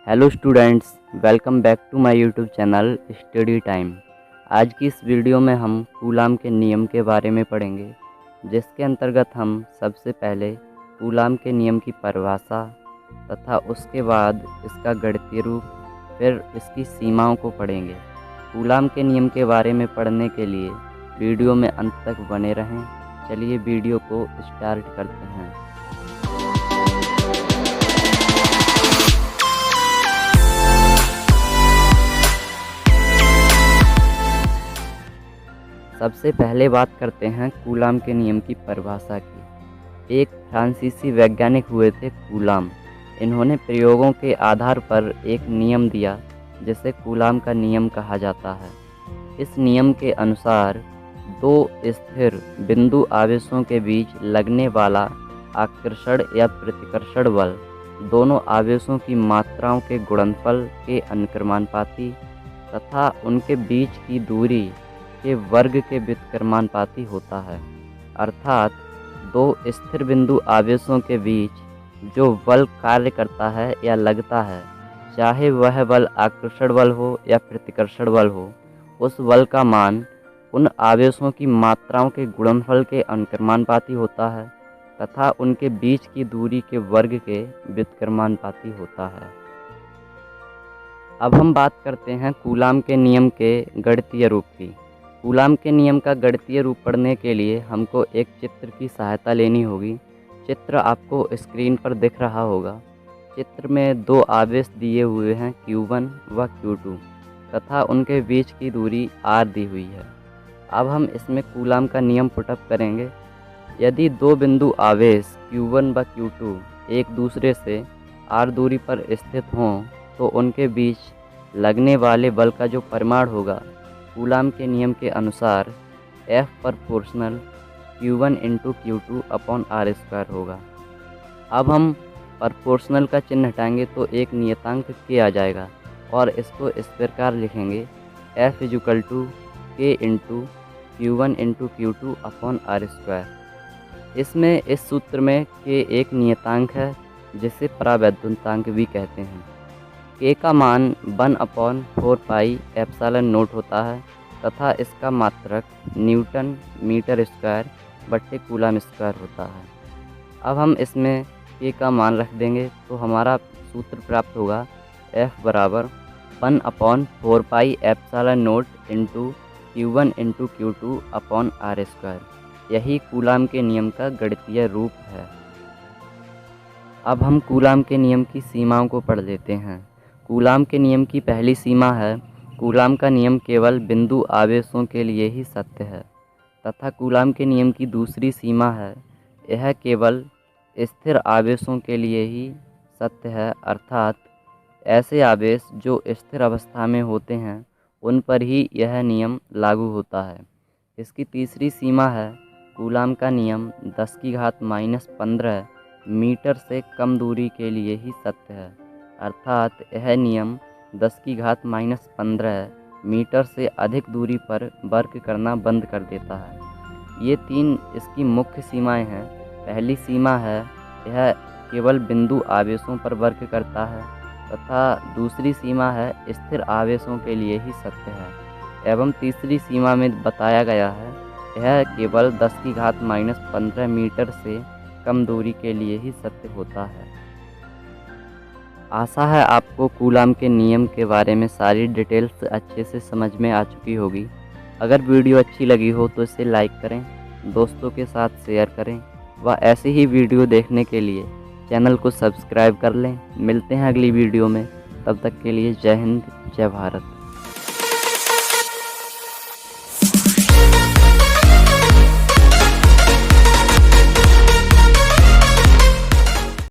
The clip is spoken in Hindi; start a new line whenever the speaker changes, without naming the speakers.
Hello students, welcome back to my YouTube channel study time. आज की इस वीडियो में हम कूलाम के नियम के बारे में पढ़ेंगे, जिसके अंतर्गत हम सबसे पहले कूलाम के नियम की परिभाषा तथा उसके बाद इसका गणितीय रूप, फिर इसकी सीमाओं को पढ़ेंगे। कूलाम के नियम के बारे में पढ़ने के लिए वीडियो में अंत तक बने रहें। चलिए वीडियो को स्टार्ट करते हैं। सबसे पहले बात करते हैं कूलाम के नियम की परिभाषा की। एक फ्रांसीसी वैज्ञानिक हुए थे कूलाम। इन्होंने प्रयोगों के आधार पर एक नियम दिया जिसे कूलाम का नियम कहा जाता है। इस नियम के अनुसार दो स्थिर बिंदु आवेशों के बीच लगने वाला आकर्षण या प्रतिकर्षण बल दोनों आवेशों की मात्राओं के गुणनफल के अनुक्रमानुपाती तथा उनके बीच की दूरी के वर्ग के व्युत्क्रमानुपाती होता है। अर्थात दो स्थिर बिंदु आवेशों के बीच जो बल कार्य करता है या लगता है, चाहे वह बल आकर्षण बल हो या प्रतिकर्षण बल हो, उस बल का मान उन आवेशों की मात्राओं के गुणनफल के अनुक्रमानुपाती होता है तथा उनके बीच की दूरी के वर्ग के व्युत्क्रमानुपाती होता है। अब हम बात करते हैं कूलाम के नियम के गणितीय रूप की। कूलाम के नियम का गणितीय रूप पढ़ने के लिए हमको एक चित्र की सहायता लेनी होगी। चित्र आपको स्क्रीन पर दिख रहा होगा। चित्र में दो आवेश दिए हुए हैं, Q1 व Q2 तथा उनके बीच की दूरी R दी हुई है। अब हम इसमें कूलाम का नियम पुटअप करेंगे। यदि दो बिंदु आवेश Q1 व Q2 एक दूसरे से R दूरी पर स्थित हों तो उनके बीच लगने वाले बल का जो परिमाण होगा, कूलाम के नियम के अनुसार F proportional Q1 × Q2 upon R² होगा। अब हम प्रोपोर्शनल का चिन्ह हटाएंगे तो एक नियतांक K आ जाएगा और इसको इस प्रकार लिखेंगे F = K × Q1 × Q2 upon R²। इसमें इस सूत्र में K एक नियतांक है जिसे परावैद्युतांक भी कहते हैं। K का मान 1/4πε0 होता है तथा इसका मात्रक न्यूटन मीटर स्क्वायर बट्टे कूलाम स्क्वायर होता है। अब हम इसमें K का मान रख देंगे तो हमारा सूत्र प्राप्त होगा F = 1/4πε0 × Q1 × Q2 upon R²। यही कूलाम के नियम का गणितीय रूप है। अब हम कूलाम के नियम की सीमाओं को पढ़ लेते हैं। कूलाम के नियम की पहली सीमा है, कूलाम का नियम केवल बिंदु आवेशों के लिए ही सत्य है तथा कूलाम के नियम की दूसरी सीमा है, यह केवल स्थिर आवेशों के लिए ही सत्य है। अर्थात ऐसे आवेश जो स्थिर अवस्था में होते हैं उन पर ही यह नियम लागू होता है। इसकी तीसरी सीमा है, कूलाम का नियम 10⁻⁻15 मीटर से कम दूरी के लिए ही सत्य है। अर्थात यह नियम 10⁻15 मीटर से अधिक दूरी पर वर्क करना बंद कर देता है। ये तीन इसकी मुख्य सीमाएं हैं। पहली सीमा है, यह केवल बिंदु आवेशों पर वर्क करता है तथा दूसरी सीमा है, स्थिर आवेशों के लिए ही सत्य है। एवं तीसरी सीमा में बताया गया है, यह केवल 10⁻15 मीटर से कम दूरी के लिए ही सत्य होता है। आशा है आपको कूलाम के नियम के बारे में सारी डिटेल्स अच्छे से समझ में आ चुकी होगी। अगर वीडियो अच्छी लगी हो तो इसे लाइक करें, दोस्तों के साथ शेयर करें व ऐसे ही वीडियो देखने के लिए चैनल को सब्सक्राइब कर लें। मिलते हैं अगली वीडियो में, तब तक के लिए जय हिंद, जय भारत।